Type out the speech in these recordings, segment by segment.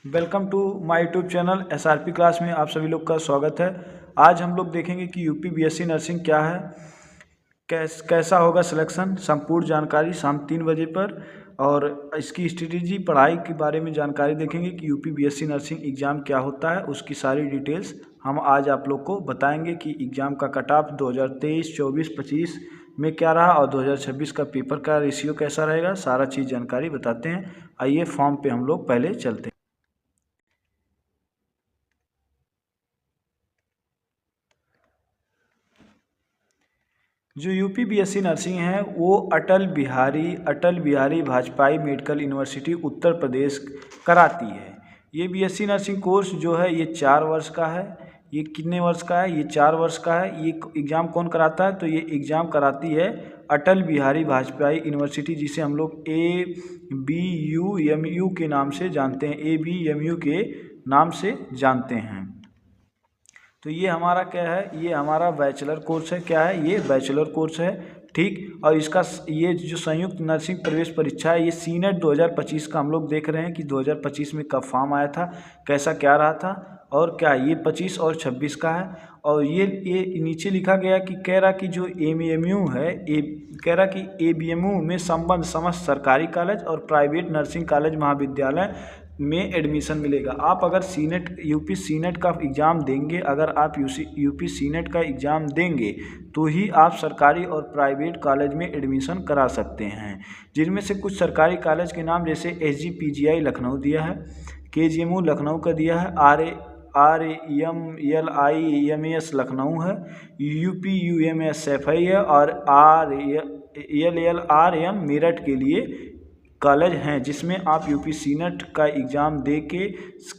Welcome to my YouTube channel SRP class में आप सभी लोग का स्वागत है। आज हम लोग देखेंगे कि यूपी बीएससी नर्सिंग क्या है, कैसा होगा सिलेक्शन, संपूर्ण जानकारी शाम 3 बजे पर। और इसकी स्ट्रेटेजी पढ़ाई के बारे में जानकारी देखेंगे कि यूपी बीएससी नर्सिंग एग्ज़ाम क्या होता है, उसकी सारी डिटेल्स हम आज आप लोग को बताएंगे कि एग्ज़ाम का कट ऑफ 2023, 24, 25 में क्या रहा और 2026 का पेपर का रेशियो कैसा रहेगा, सारा चीज़ जानकारी बताते हैं। आइए फॉर्म पे हम लोग पहले चलते हैं। जो यूपी बीएससी नर्सिंग है वो अटल बिहारी वाजपेयी मेडिकल यूनिवर्सिटी उत्तर प्रदेश कराती है। ये बीएससी नर्सिंग कोर्स जो है ये 4 वर्ष का है। ये कितने वर्ष का है? ये 4 वर्ष का है। ये एग्ज़ाम कौन कराता है? तो ये एग्ज़ाम कराती है अटल बिहारी वाजपेयी यूनिवर्सिटी, जिसे हम लोग ABUMU के नाम से जानते हैं, ABMU के नाम से जानते हैं। तो ये हमारा क्या है? ये हमारा बैचलर कोर्स है। क्या है? ये बैचलर कोर्स है, ठीक। और इसका ये जो संयुक्त नर्सिंग प्रवेश परीक्षा है ये सीनेट 2025 का हम लोग देख रहे हैं कि 2025 में कब फॉर्म आया था, कैसा क्या रहा था और क्या ये 25 और 26 का है। और ये नीचे लिखा गया कि कह रहा कि जो ABMU है, कह रहा कि ABMU में संबंध समस्त सरकारी कॉलेज और प्राइवेट नर्सिंग कॉलेज महाविद्यालय में एडमिशन मिलेगा। आप अगर यूपी सीनेट का एग्ज़ाम देंगे, अगर आप यूपी सीनेट का एग्ज़ाम देंगे तो ही आप सरकारी और प्राइवेट कॉलेज में एडमिशन करा सकते हैं। जिनमें से कुछ सरकारी कॉलेज के नाम जैसे SGPGI लखनऊ दिया है, KGMU लखनऊ का दिया है, RAMLIMS लखनऊ है, UPUMS सैफई है और RLLRM मेरठ के लिए कॉलेज हैं, जिसमें आप यूपी सीनेट का एग्ज़ाम दे के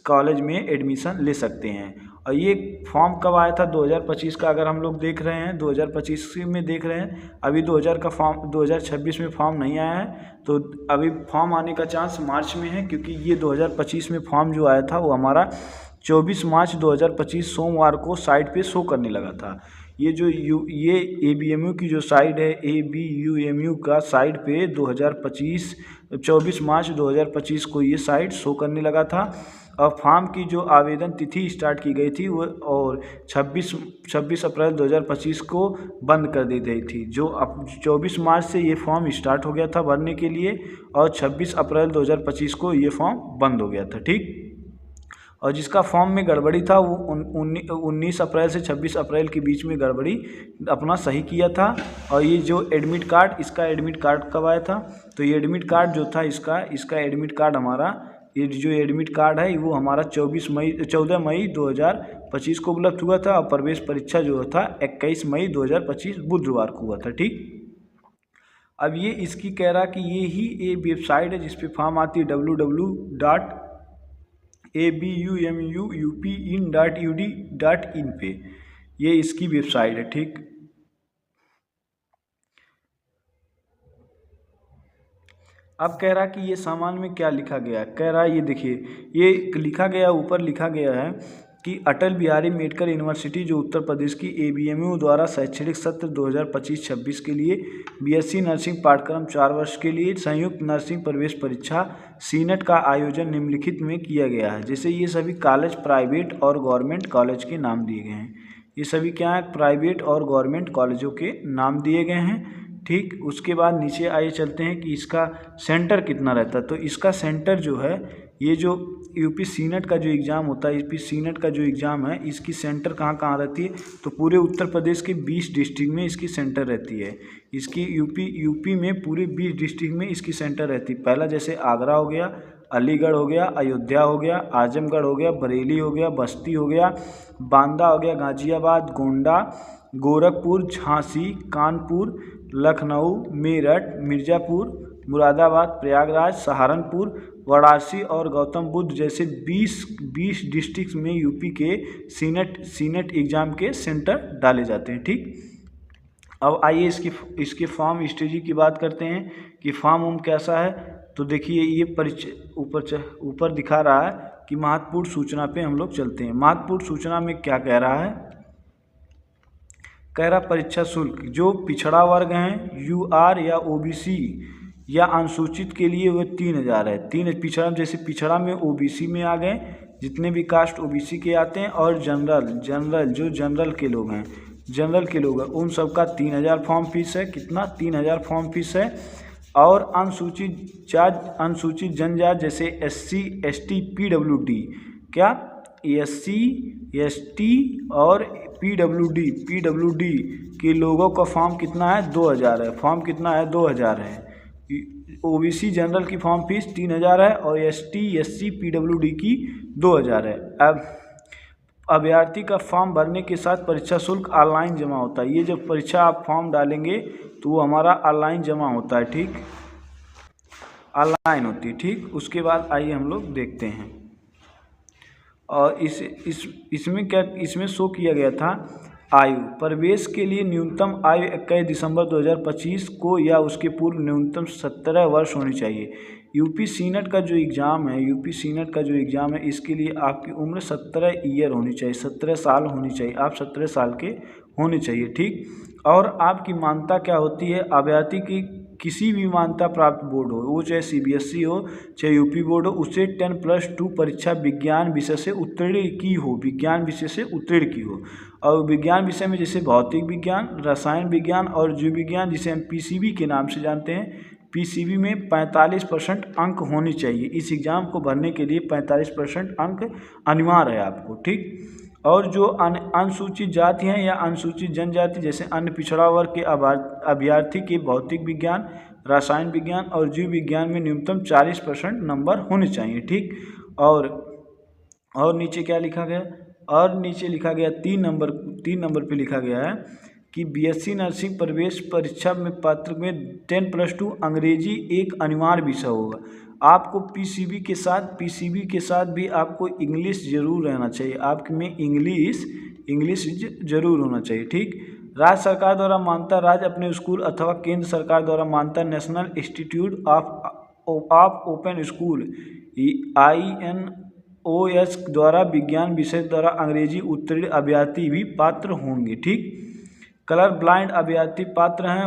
कॉलेज में एडमिशन ले सकते हैं। और ये फॉर्म कब आया था? 2025 का अगर हम लोग देख रहे हैं, 2025 में देख रहे हैं। अभी 2026 में फॉर्म नहीं आया है, तो अभी फॉर्म आने का चांस मार्च में है, क्योंकि ये 2025 में फॉर्म जो आया था वो हमारा 24 मार्च 2025 सोमवार को साइट पे शो करने लगा था। ये ABMU की जो साइट है, ABUMU का साइट पे 24 मार्च 2025 को ये साइट शो करने लगा था। और फॉर्म की जो आवेदन तिथि स्टार्ट की गई थी वो और 26 अप्रैल 2025 को बंद कर दी गई थी। जो अब 24 मार्च से ये फॉर्म स्टार्ट हो गया था भरने के लिए और 26 अप्रैल 2025 को ये फॉर्म बंद हो गया था, ठीक। और जिसका फॉर्म में गड़बड़ी था वो 19 अप्रैल से 26 अप्रैल के बीच में गड़बड़ी अपना सही किया था। और ये जो एडमिट कार्ड, इसका एडमिट कार्ड कब आया था? तो ये एडमिट कार्ड जो था इसका एडमिट कार्ड हमारा, ये जो एडमिट कार्ड है वो हमारा 14 मई 2025 को उपलब्ध हुआ था। और प्रवेश परीक्षा जो था 21 मई 2025 बुधवार को हुआ था, ठीक। अब ये इसकी कह रहा कि ये ही एक वेबसाइट है जिस पे फॉर्म आती है www.abumupin.ud.in पे, ये इसकी वेबसाइट है, ठीक। अब कह रहा कि ये सामान में क्या लिखा गया, कह रहा ये देखिए, ये लिखा गया, ऊपर लिखा गया है कि अटल बिहारी मेडिकल यूनिवर्सिटी जो उत्तर प्रदेश की ABMU द्वारा शैक्षणिक सत्र 2025-26 के लिए BSc नर्सिंग पाठ्यक्रम 4 वर्ष के लिए संयुक्त नर्सिंग प्रवेश परीक्षा सीनेट का आयोजन निम्नलिखित में किया गया है। जैसे ये सभी कॉलेज प्राइवेट और गवर्नमेंट कॉलेज के नाम दिए गए हैं। ये सभी क्या है? प्राइवेट और गवर्नमेंट कॉलेजों के नाम दिए गए हैं, ठीक। उसके बाद नीचे आइए चलते हैं कि इसका सेंटर कितना रहता है। तो इसका सेंटर जो है, ये जो यूपी सीनेट का जो एग्ज़ाम होता है, यूपी सीनेट का जो एग्ज़ाम है, इसकी सेंटर कहाँ कहाँ रहती है? तो पूरे उत्तर प्रदेश के 20 डिस्ट्रिक्ट में इसकी सेंटर रहती है। इसकी यूपी में पूरे 20 डिस्ट्रिक्ट में इसकी सेंटर रहती है। पहला जैसे आगरा हो गया, अलीगढ़ हो गया, अयोध्या हो गया, आजमगढ़ हो गया, बरेली हो गया, बस्ती हो गया, बांदा हो गया, गाज़ियाबाद, गोंडा, गोरखपुर, झांसी, कानपुर, लखनऊ, मेरठ, मिर्ज़ापुर, मुरादाबाद, प्रयागराज, सहारनपुर, वाराणसी और गौतम बुद्ध जैसे 20 डिस्ट्रिक्ट में यूपी के सीनेट एग्ज़ाम के सेंटर डाले जाते हैं, ठीक। अब आइए इसके फॉर्म स्ट्रेटजी की बात करते हैं कि फॉर्म कैसा है। तो देखिए ये ऊपर दिखा रहा है कि महत्वपूर्ण सूचना पे हम लोग चलते हैं। महत्वपूर्ण सूचना में क्या कह रहा है? कह रहा परीक्षा शुल्क जो पिछड़ा वर्ग हैं, UR या OBC या अनुसूचित के लिए वो 3000 है। तीन पिछड़ा, जैसे पिछड़ा में ओबीसी में आ गए, जितने भी कास्ट ओबीसी के आते हैं, और जनरल जो जनरल के लोग हैं, उन सब का 3000 फॉर्म फीस है। कितना? 3000 फॉर्म फीस है। और अनुसूचित जनजाति जैसे SC ST PWD, क्या SC ST और PWD के लोगों का फॉर्म कितना है? 2000 है। फॉर्म कितना है? 2000 है। ओबीसी जनरल की फॉर्म फीस 3000 है और ST SC PWD की 2000 है। अब अभ्यर्थी का फॉर्म भरने के साथ परीक्षा शुल्क ऑनलाइन जमा होता है। ये जब परीक्षा आप फॉर्म डालेंगे तो वो हमारा ऑनलाइन जमा होता है, ठीक, ऑनलाइन होती है, ठीक। उसके बाद आइए हम लोग देखते हैं। और इसमें शो किया गया था आयु। प्रवेश के लिए न्यूनतम आयु 21 दिसंबर 2025 को या उसके पूर्व न्यूनतम 17 वर्ष होनी चाहिए। यूपी सीनेट का जो एग्ज़ाम है, इसके लिए आपकी उम्र 17 ईयर होनी चाहिए, 17 साल होनी चाहिए। आप 17 साल के होने चाहिए, ठीक। और आपकी मान्यता क्या होती है? अभ्यर्थी की किसी भी मान्यता प्राप्त बोर्ड हो, वो चाहे CBSE हो चाहे यूपी बोर्ड हो, उसे 10+2 परीक्षा विज्ञान विषय से उत्तीर्ण की हो। और विज्ञान विषय में जैसे भौतिक विज्ञान, रसायन विज्ञान और जीव विज्ञान, जिसे हम PCB के नाम से जानते हैं, PCB में 45% अंक होने चाहिए। इस एग्ज़ाम को भरने के लिए 45% अंक अनिवार्य है आपको, ठीक। और जो अनुसूचित जाति हैं या अनुसूचित जनजाति जैसे अन्य पिछड़ा वर्ग के अभ्यर्थी के भौतिक विज्ञान, रसायन विज्ञान और जीव विज्ञान में न्यूनतम 40% नंबर होने चाहिए, ठीक। और नीचे क्या लिखा गया? और नीचे लिखा गया 3 नंबर पे लिखा गया है कि BSc नर्सिंग प्रवेश परीक्षा में पात्र में 10+2 अंग्रेजी एक अनिवार्य विषय होगा। आपको PCB के साथ भी आपको इंग्लिश जरूर रहना चाहिए। आपके में इंग्लिश जरूर होना चाहिए, ठीक। राज्य सरकार द्वारा मान्यता, राज्य अपने स्कूल अथवा केंद्र सरकार द्वारा मान्यता national institute of open school INOS द्वारा विज्ञान विषय द्वारा अंग्रेजी उत्तीर्ण अभ्यर्थी भी पात्र होंगे, ठीक। कलर ब्लाइंड अभ्यर्थी पात्र हैं।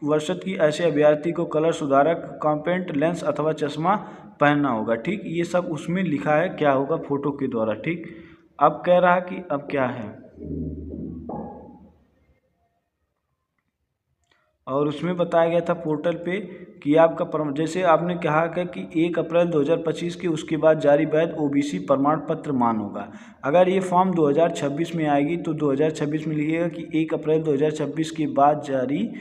वर्षत की ऐसे अभ्यर्थी को कलर सुधारक, कॉम्पैक्ट लेंस अथवा चश्मा पहनना होगा, ठीक। ये सब उसमें लिखा है, क्या होगा? फोटो के द्वारा, ठीक। अब कह रहा कि अब क्या है, और उसमें बताया गया था पोर्टल पे कि आपका जैसे आपने कहा कि 1 अप्रैल 2025 के उसके बाद जारी वैध OBC प्रमाण पत्र मान होगा। अगर ये फॉर्म 2026 में आएगी तो 2026 में लिखिएगा कि 1 अप्रैल 2026 के बाद जारी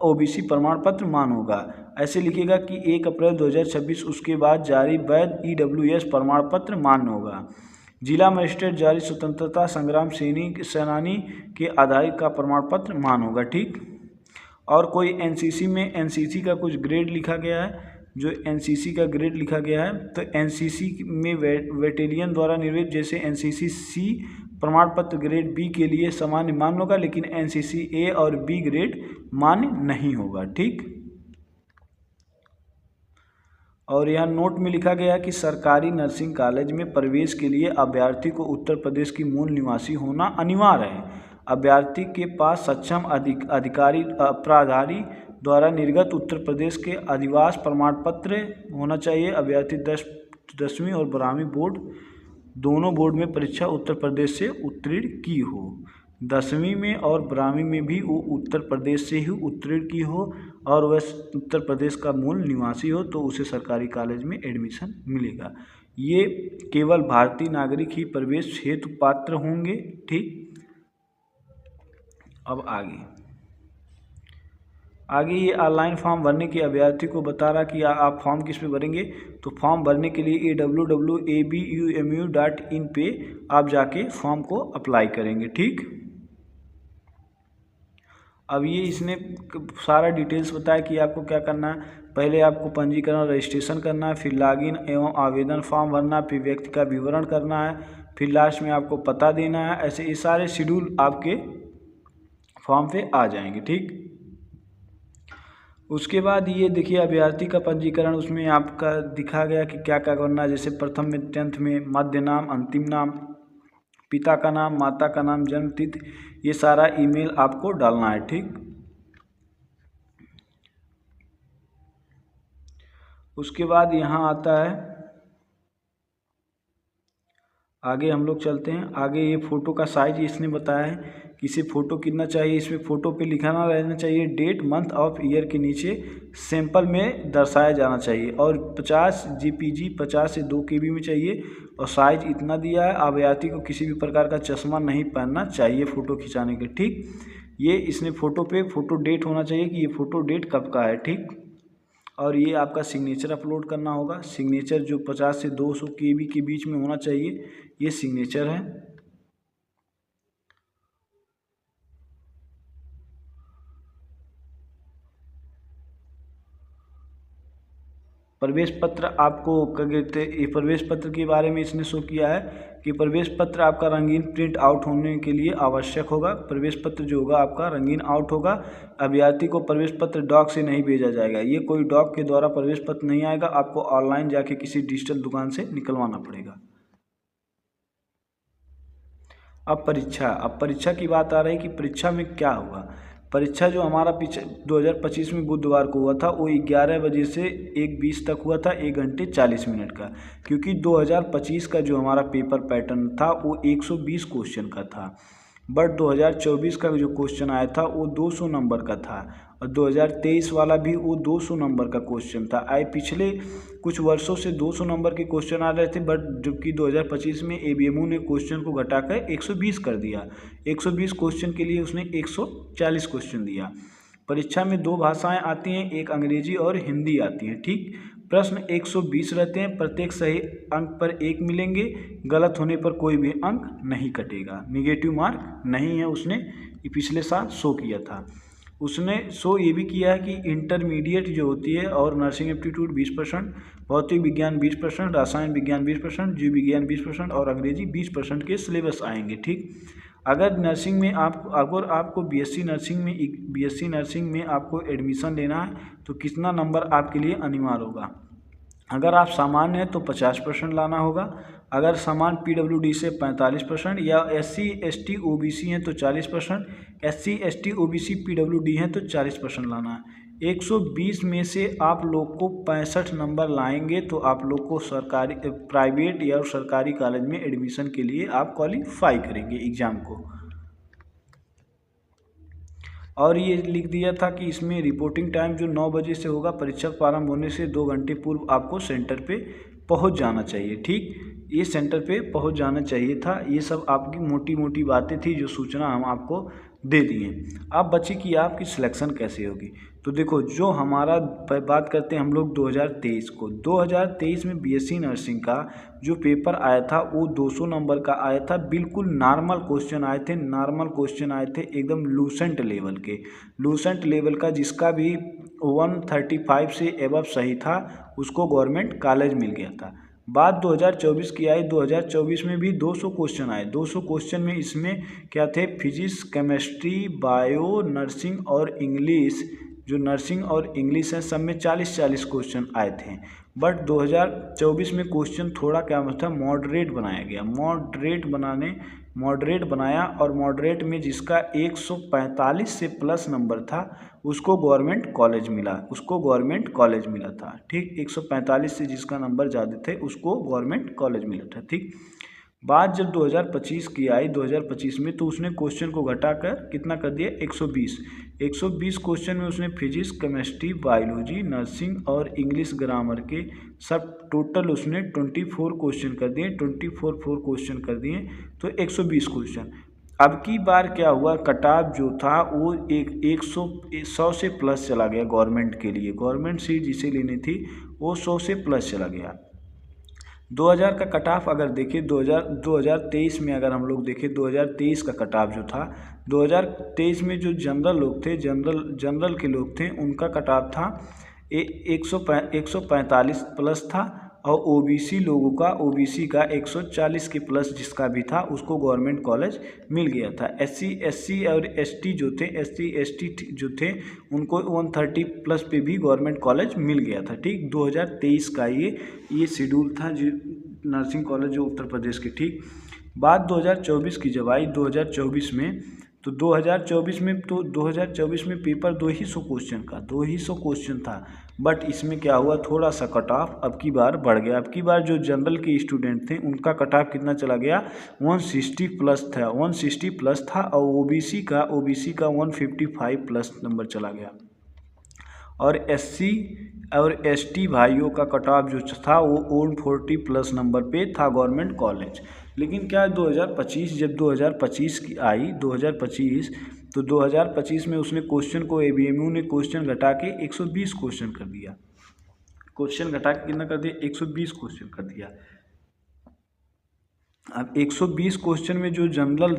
OBC प्रमाण पत्र मान होगा। ऐसे लिखिएगा कि 1 अप्रैल 2026 उसके बाद जारी वैध EWS प्रमाण पत्र मान होगा। जिला मजिस्ट्रेट जारी स्वतंत्रता संग्राम सेनानी के आधारित का प्रमाण पत्र मान होगा, ठीक। और कोई NCC का कुछ ग्रेड लिखा गया है, जो NCC का ग्रेड लिखा गया है, तो NCC में वेटेलियन द्वारा निर्मित जैसे NCC C प्रमाण पत्र ग्रेड B के लिए सामान्य मान होगा, लेकिन NCC A और B ग्रेड मान्य नहीं होगा, ठीक। और यहाँ नोट में लिखा गया कि सरकारी नर्सिंग कॉलेज में प्रवेश के लिए अभ्यर्थी को उत्तर प्रदेश की मूल निवासी होना अनिवार्य है। अभ्यर्थी के पास सक्षम अधिकारी प्राधिकारी द्वारा निर्गत उत्तर प्रदेश के अधिवास प्रमाण पत्र होना चाहिए। अभ्यर्थी 10वीं और 12वीं बोर्ड दोनों बोर्ड में परीक्षा उत्तर प्रदेश से उत्तीर्ण की हो। 10वीं में और 12वीं में भी वो उत्तर प्रदेश से ही उत्तीर्ण की हो और वह उत्तर प्रदेश का मूल निवासी हो तो उसे सरकारी कॉलेज में एडमिशन मिलेगा। ये केवल भारतीय नागरिक ही प्रवेश हेतु पात्र होंगे, ठीक। अब आगे ये ऑनलाइन फॉर्म भरने के अभ्यर्थी को बता रहा कि आप फॉर्म किस पे भरेंगे। तो फॉर्म भरने के लिए www.abumu.in पे आप जाके फॉर्म को अप्लाई करेंगे, ठीक। अब ये इसने सारा डिटेल्स बताया कि आपको क्या करना है। पहले आपको पंजीकरण रजिस्ट्रेशन करना है, फिर लॉगिन एवं आवेदन फॉर्म भरना, फिर व्यक्ति का विवरण करना है, फिर लास्ट में आपको पता देना है। ऐसे ये सारे शेड्यूल आपके फॉर्म पे आ जाएंगे, ठीक। उसके बाद ये देखिए अभ्यर्थी का पंजीकरण, उसमें आपका दिखा गया कि क्या क्या करना है। जैसे प्रथम में 10th में मध्य नाम, अंतिम नाम, पिता का नाम, माता का नाम, जन्म तिथि, ये सारा ईमेल आपको डालना है, ठीक। उसके बाद यहाँ आता है, आगे हम लोग चलते हैं। आगे ये फ़ोटो का साइज इसने बताया है कि इसे फ़ोटो कितना चाहिए। इसमें फ़ोटो पे लिखाना रहना चाहिए डेट मंथ ऑफ ईयर के नीचे सैंपल में दर्शाया जाना चाहिए, और 50 JPG 50 से 2 KB में चाहिए, और साइज इतना दिया है। अभ्यर्थी को किसी भी प्रकार का चश्मा नहीं पहनना चाहिए फ़ोटो खिंचाने के, ठीक। ये इसने फ़ोटो पे फ़ोटो डेट होना चाहिए कि ये फ़ोटो डेट कब का है, ठीक। और ये आपका सिग्नेचर अपलोड करना होगा। सिग्नेचर जो 50 से 200 KB के बीच में होना चाहिए, ये सिग्नेचर है। प्रवेश पत्र आपको क्या कहते हैं, ये प्रवेश पत्र के बारे में इसने शो किया है कि प्रवेश पत्र आपका रंगीन प्रिंट आउट होने के लिए आवश्यक होगा। प्रवेश पत्र जो होगा आपका रंगीन आउट होगा। अभ्यर्थी को प्रवेश पत्र डाक से नहीं भेजा जाएगा। ये कोई डाक के द्वारा प्रवेश पत्र नहीं आएगा, आपको ऑनलाइन जाके किसी डिजिटल दुकान से निकलवाना पड़ेगा। अब परीक्षा की बात आ रही कि परीक्षा में क्या हुआ। परीक्षा जो हमारा पीछे 2025 में बुधवार को हुआ था, वो 11 बजे से 1:20 तक हुआ था, 1 घंटे 40 मिनट का। क्योंकि 2025 का जो हमारा पेपर पैटर्न था वो 120 क्वेश्चन का था, बट 2024 का जो क्वेश्चन आया था वो 200 नंबर का था, और 2023 वाला भी वो 200 नंबर का क्वेश्चन था। पिछले कुछ वर्षों से 200 नंबर के क्वेश्चन आ रहे थे, बट जबकि 2025 में ABMU ने क्वेश्चन को घटाकर 120 कर दिया। 120 क्वेश्चन के लिए उसने 140 क्वेश्चन दिया। परीक्षा में 2 भाषाएं आती हैं, एक अंग्रेजी और हिंदी आती है, ठीक। प्रश्न 120 रहते हैं, प्रत्येक सही अंक पर 1 मिलेंगे, गलत होने पर कोई भी अंक नहीं कटेगा, निगेटिव मार्क नहीं है। उसने पिछले साल शो किया था। उसने शो ये भी किया है कि इंटरमीडिएट जो होती है और नर्सिंग एप्टीट्यूड 20%, भौतिक विज्ञान 20%, रसायन विज्ञान 20%, जीव विज्ञान 20% और अंग्रेजी 20% के सिलेबस आएंगे, ठीक। अगर नर्सिंग में अगर आपको BSc नर्सिंग में आपको एडमिशन लेना है तो कितना नंबर आपके लिए अनिवार्य होगा। अगर आप सामान्य हैं तो 50% लाना होगा। अगर सामान्य PWD से 45%, या SC ST OBC हैं तो 40%, SC ST OBC PWD हैं तो 40% लाना है। 120 में से आप लोग को 65 नंबर लाएंगे तो आप लोग को सरकारी, प्राइवेट या सरकारी कॉलेज में एडमिशन के लिए आप क्वालिफाई करेंगे एग्ज़ाम को। और ये लिख दिया था कि इसमें रिपोर्टिंग टाइम जो 9 बजे से होगा, परीक्षा प्रारंभ होने से 2 घंटे पूर्व आपको सेंटर पे पहुंच जाना चाहिए, ठीक। ये सेंटर पे पहुंच जाना चाहिए था। ये सब आपकी मोटी मोटी बातें थी जो सूचना हम आपको दे दिए। अब बची कि आपकी सिलेक्शन कैसे होगी। तो देखो, जो हमारा बात करते हैं हम लोग 2023 को, 2023 में BSc नर्सिंग का जो पेपर आया था वो 200 नंबर का आया था। बिल्कुल नॉर्मल क्वेश्चन आए थे, एकदम लूसेंट लेवल के, लूसेंट लेवल का, जिसका भी 135 से एबव सही था उसको गवर्नमेंट कॉलेज मिल गया था। बात 2024 की आई, 2024 में भी 200 क्वेश्चन आए। 200 क्वेश्चन में इसमें क्या थे, फिजिक्स, केमिस्ट्री, बायो, नर्सिंग और इंग्लिश, जो नर्सिंग और इंग्लिश है सब में 40-40 क्वेश्चन आए थे। बट 2024 में क्वेश्चन थोड़ा क्या था, मॉडरेट बनाया गया। मॉडरेट बनाया, और मॉडरेट में जिसका 145 से प्लस नंबर था उसको गवर्नमेंट कॉलेज मिला था, ठीक। 145 से जिसका नंबर ज़्यादा थे उसको गवर्नमेंट कॉलेज मिला था, ठीक। बात जब 2025 की आई, 2025 में, तो उसने क्वेश्चन को घटाकर कितना कर दिया, 120 क्वेश्चन में उसने फिजिक्स, केमिस्ट्री, बायोलॉजी, नर्सिंग और इंग्लिश ग्रामर के सब टोटल उसने 24 क्वेश्चन कर दिए, 24 क्वेश्चन कर दिए, तो 120 क्वेश्चन। अब की बार क्या हुआ, कट ऑफ जो था वो 100 से प्लस चला गया गवर्नमेंट के लिए। गवर्नमेंट सीट जिसे लेनी थी वो 100 से प्लस चला गया। 2000 का कट ऑफ अगर देखें, 2023 में अगर हम लोग देखें, 2023 का कट ऑफ जो था, 2023 में जो जनरल लोग थे, जनरल के लोग थे, उनका कट ऑफ था 145 प्लस था, और OBC लोगों का, OBC का 140 के प्लस जिसका भी था उसको गवर्नमेंट कॉलेज मिल गया था। SC और ST जो थे, SC ST जो थे उनको 130 प्लस पे भी गवर्नमेंट कॉलेज मिल गया था, ठीक। 2023 का ये शेड्यूल था जो नर्सिंग कॉलेज जो उत्तर प्रदेश के, ठीक। बात 2024 की जब आई, 2024 में, तो 2024 में पेपर 200 क्वेश्चन था। बट इसमें क्या हुआ, थोड़ा सा कट ऑफ अब की बार बढ़ गया। अब की बार जो जनरल के स्टूडेंट थे उनका कट ऑफ कितना चला गया, 160 प्लस था और ओबीसी का 155 प्लस नंबर चला गया। और एससी और एसटी भाइयों का कट ऑफ जो था वो 140 प्लस नंबर पे था गवर्नमेंट कॉलेज। लेकिन क्या 2025 जब 2025 की आई 2025 तो 2025 में उसने क्वेश्चन को एबीएमयू ने क्वेश्चन घटा के 120 क्वेश्चन कर दिया। क्वेश्चन घटा के कितना कर दिया, 120 क्वेश्चन कर दिया। अब 120 क्वेश्चन में जो जनरल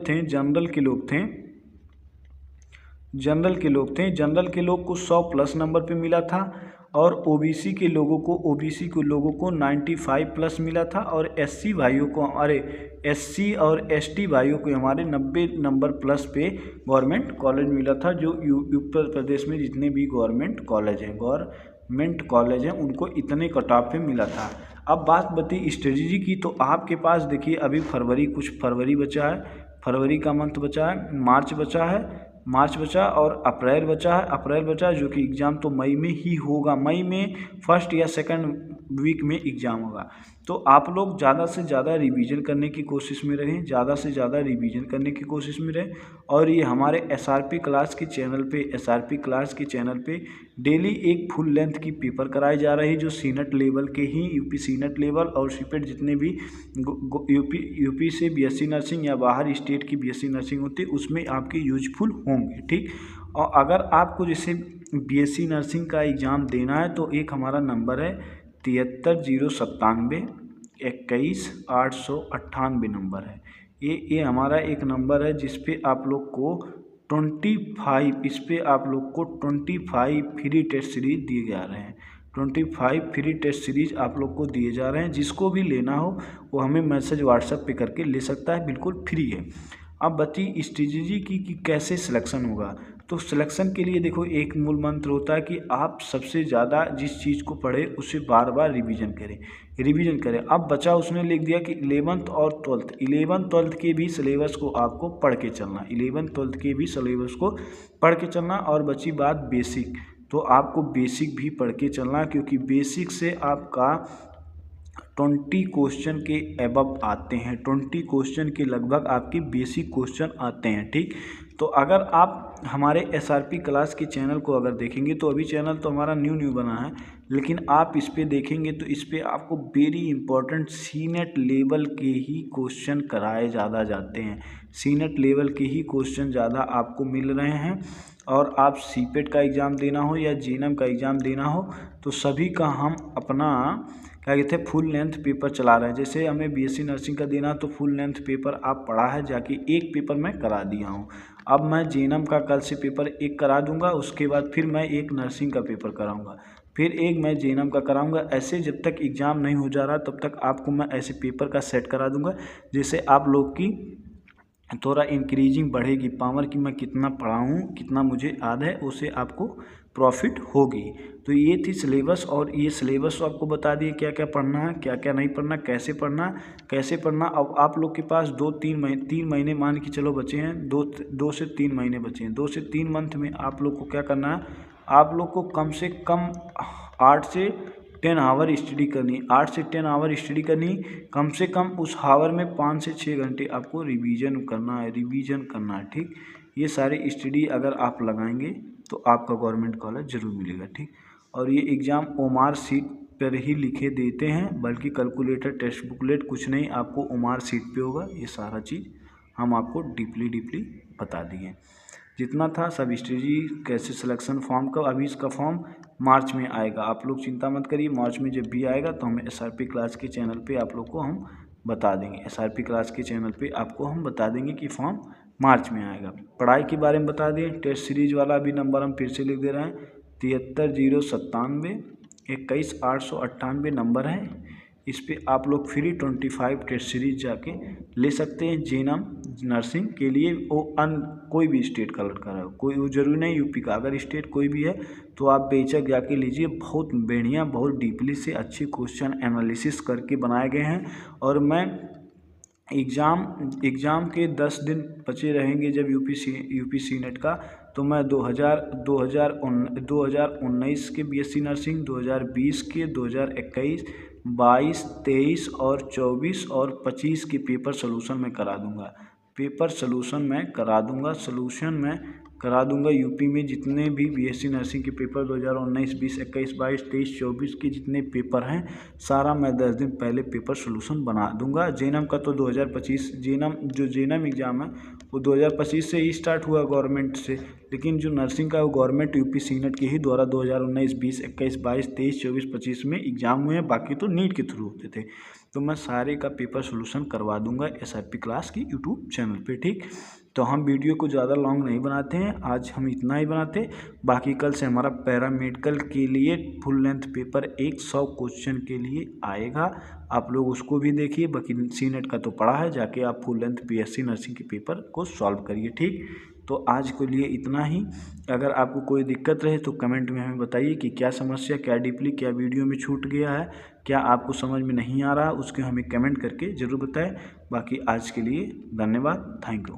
के लोग को 100 प्लस नंबर पे मिला था और ओबीसी के लोगों को 95 प्लस मिला था और एससी और एसटी भाइयों को हमारे 90 नंबर प्लस पे गवर्नमेंट कॉलेज मिला था। जो उत्तर प्रदेश में जितने भी गवर्नमेंट कॉलेज हैं उनको इतने कट ऑफ पे मिला था। अब बात बती स्ट्रेटजी की, तो आपके पास देखिए अभी फरवरी बचा है, फरवरी का मंथ बचा है, मार्च बचा और अप्रैल बचा जो कि एग्ज़ाम तो मई में ही होगा। मई में फर्स्ट या सेकंड वीक में एग्ज़ाम होगा। तो आप लोग ज़्यादा से ज़्यादा रिवीजन करने की कोशिश में रहें, और ये हमारे एसआरपी क्लास के चैनल पे डेली एक फुल लेंथ की पेपर कराई जा रही है, जो सीनेट लेवल के ही यूपी सीनेट लेवल और सीपेट जितने भी यूपी से बीएससी नर्सिंग या बाहर स्टेट की बीएससी नर्सिंग होती है उसमें आपके यूजफुल होंगे, ठीक। और अगर आपको जैसे बीएससी नर्सिंग का एग्ज़ाम देना है तो एक हमारा नंबर है 73 097 21 898 नंबर है। ये हमारा एक नंबर है जिस पे आप लोग को 25 फ्री टेस्ट सीरीज दिए जा रहे हैं। 25 फ्री टेस्ट सीरीज आप लोग को दिए जा रहे हैं। जिसको भी लेना हो वो हमें मैसेज व्हाट्सएप पे करके ले सकता है, बिल्कुल फ्री है। अब बची स्ट्रेटजी की कि कैसे सिलेक्शन होगा। तो सिलेक्शन के लिए देखो एक मूल मंत्र होता है कि आप सबसे ज़्यादा जिस चीज़ को पढ़े उसे बार बार रिवीजन करें। अब बचा उसने लिख दिया कि 11th और 12th के भी सिलेबस को आपको पढ़ के चलना। और बची बात बेसिक, तो आपको बेसिक भी पढ़ के चलना, क्योंकि बेसिक से आपका 20 क्वेश्चन के अबव आते हैं, 20 क्वेश्चन के लगभग आपके बेसिक क्वेश्चन आते हैं, ठीक। तो अगर आप हमारे एसआरपी क्लास के चैनल को अगर देखेंगे तो अभी चैनल तो हमारा न्यू बना है, लेकिन आप इस पे देखेंगे तो इस पे आपको वेरी इंपॉर्टेंट सीनेट लेवल के ही क्वेश्चन कराए ज़्यादा जाते हैं, सीनेट लेवल के ही क्वेश्चन ज़्यादा आपको मिल रहे हैं। और आप सीपेट का एग्ज़ाम देना हो या जीएनएम का एग्ज़ाम देना हो तो सभी का हम अपना क्या कहते हैं फुल लेंथ पेपर चला रहे हैं। जैसे हमें बीएससी नर्सिंग का देना तो फुल लेंथ पेपर आप पढ़ा है जाके एक पेपर मैं करा दिया हूँ। अब मैं जीएनएम का कल से पेपर एक करा दूंगा, उसके बाद फिर मैं एक नर्सिंग का पेपर कराऊंगा, फिर एक मैं जीएनएम का कराऊंगा। ऐसे जब तक एग्ज़ाम नहीं हो जा रहा तब तक आपको मैं ऐसे पेपर का सेट करा दूंगा, जिससे आप लोग की थोड़ा इंक्रीजिंग बढ़ेगी पावर कि मैं कितना पढ़ा हूँ, कितना मुझे याद है, उससे आपको प्रॉफिट होगी। तो ये थी सिलेबस, और ये सिलेबस आपको बता दिए क्या क्या पढ़ना है, क्या क्या नहीं पढ़ना, कैसे पढ़ना। अब आप लोग के पास 3 महीने मान के चलो बचे हैं, 2 से 3 महीने बचे हैं। 2 से 3 मंथ में आप लोग को क्या करना है, आप लोग को कम से कम 8 से 10 आवर स्टडी करनी, 8 से 10 आवर स्टडी करनी। कम से कम उस आवर में 5 से 6 घंटे आपको रिवीजन करना है, ठीक। ये सारी स्टडी अगर आप लगाएंगे तो आपका गवर्नमेंट कॉलेज ज़रूर मिलेगा, ठीक। और ये एग्ज़ाम ओमार सीट पर ही लिखे देते हैं, बल्कि कैलकुलेटर टेस्ट बुकलेट कुछ नहीं, आपको ओमार सीट पे होगा। ये सारा चीज़ हम आपको डीपली बता दिए। जितना था सब स्ट्रेटजी कैसे सिलेक्शन फॉर्म का, अभी इसका फॉर्म मार्च में आएगा। आप लोग चिंता मत करिए, मार्च में जब भी आएगा तो हम एसआरपी क्लास के चैनल पे आप लोग को हम बता देंगे। एसआरपी क्लास के चैनल पे आपको हम बता देंगे कि फॉर्म मार्च में आएगा। पढ़ाई के बारे में बता दें, टेस्ट सीरीज वाला भी नंबर हम फिर से लिख दे रहे हैं, 73 097 21 898 नंबर है। इस पे आप लोग फ्री 25 टेस्ट सीरीज जाके ले सकते हैं। जीएनएम नर्सिंग के लिए वो कोई भी स्टेट का लड़का रहा, कोई वो जरूरी नहीं यूपी का, अगर स्टेट कोई भी है तो आप बेशक जाके लीजिए। बहुत बढ़िया, बहुत डीपली से अच्छे क्वेश्चन एनालिसिस करके बनाए गए हैं। और मैं एग्ज़ाम के 10 दिन बचे रहेंगे जब यूपी सीनेट का, तो मैं 2019 के बीएससी नर्सिंग, 2020 के, 2021, 22, 23 और 24 और 25 के पेपर सोल्यूशन मैं करा दूंगा। यूपी में जितने भी बीएससी नर्सिंग के पेपर 2019, 20, 21, 22, 23, 24 के जितने पेपर हैं, सारा मैं 10 दिन पहले पेपर सोल्यूशन बना दूंगा। जेएनएम का तो 2025 जेएनएम एग्ज़ाम है वो 2025 से ही स्टार्ट हुआ गवर्नमेंट से, लेकिन जो नर्सिंग का वो गवर्नमेंट यूपी सीनेट के ही द्वारा 2019, 20, 21, 22, 23, 24, 25 में एग्ज़ाम हुए हैं। बाकी तो नीट के थ्रू होते थे। तो मैं सारे का पेपर सोल्यूशन करवा दूंगा SRP क्लास की यूट्यूब चैनल पे। ठीक, तो हम वीडियो को ज़्यादा लॉन्ग नहीं बनाते हैं, आज हम इतना ही बनाते। बाकी कल से हमारा पैरामेडिकल के लिए फुल लेंथ पेपर 100 क्वेश्चन के लिए आएगा, आप लोग उसको भी देखिए। बाकी सीनेट का तो पढ़ा है, जाके आप फुल लेंथ बीएससी नर्सिंग के पेपर को सॉल्व करिए। ठीक, तो आज के लिए इतना ही। अगर आपको कोई दिक्कत रहे तो कमेंट में हमें बताइए कि क्या समस्या, क्या डीपली, क्या वीडियो में छूट गया है, क्या आपको समझ में नहीं आ रहा, उसके हमें कमेंट करके ज़रूर बताएं। बाकी आज के लिए धन्यवाद, थैंक यू।